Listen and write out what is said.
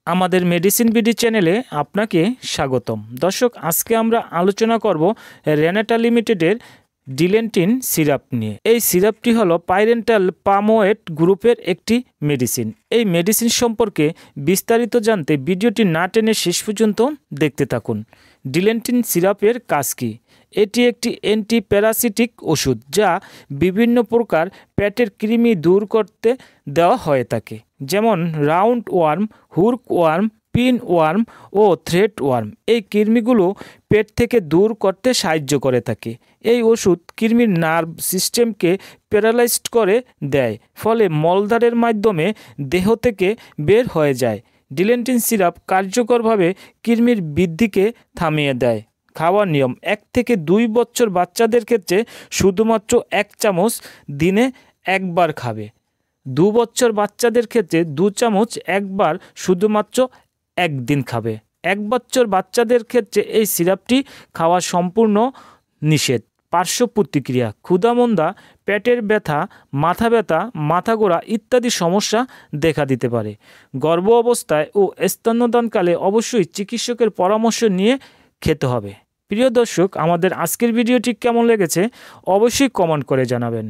আমাদের medicine BD চ্যানেলে আপনাকে স্বাগতম। দর্শক, আজকে আমরা আলোচনা করব রেনাটা লিমিটেডের ডিলেন্টিন সিরাপ নিয়ে। এই সিরাপটি হলো পাইরেন্টাল পামোয়েট গ্রুপের একটি মেডিসিন। এই মেডিসিন সম্পর্কে বিস্তারিত জানতে ভিডিওটি না টেনে শেষ পর্যন্ত দেখতে থাকুন। ডিলেন্টিন সিরাপের কাজ কী? এটি একটি অ্যান্টিপ্যারাসিটিক ওষুধ যা বিভিন্ন প্রকার পেটের কৃমি দূর করতে দেওয়া হয়ে থাকে, যেমন round worm, hook worm, pin worm ও থ্রেড ওয়ার্ম। এই কৃমিগুলো পেট থেকে দূর করতে সাহায্য করে থাকে। এই ওষুধ কৃমির নার্ভ সিস্টেমকে প্যারালাইজড করে দেয়, ফলে মলদ্বারের মাধ্যমে দেহ থেকে বের হয়ে যায়। ডিলেন্টিন সিরাপ কার্যকরভাবে কৃমির বৃদ্ধিকে থামিয়ে দেয়। খাওয়ার নিয়ম: 1 থেকে 2 বছর বাচ্চাদের ক্ষেত্রে শুধুমাত্র 1 চামচ দিনে একবার খাবে। 2 বছর বাচ্চাদের ক্ষেত্রে 2 চামচ একবার শুধুমাত্র একদিন খাবে। 1 বছর বাচ্চাদের ক্ষেত্রে এই সিরাপটি খাওয়া সম্পূর্ণ নিষেধ। পার্শ্ব প্রতিক্রিয়া: ক্ষুধামন্দা, পেটের ব্যথা, মাথা ঘোরা ইত্যাদি সমস্যা দেখা দিতে পারে। গর্ভ অবস্থায় ও স্তন্যদানকালে অবশ্যই চিকিৎসকের পরামর্শ নিয়ে খেতে হবে। প্রিয় দর্শক, আমাদের আজকের ভিডিওটি কেমন লেগেছে অবশ্যই কমেন্ট করে জানাবেন।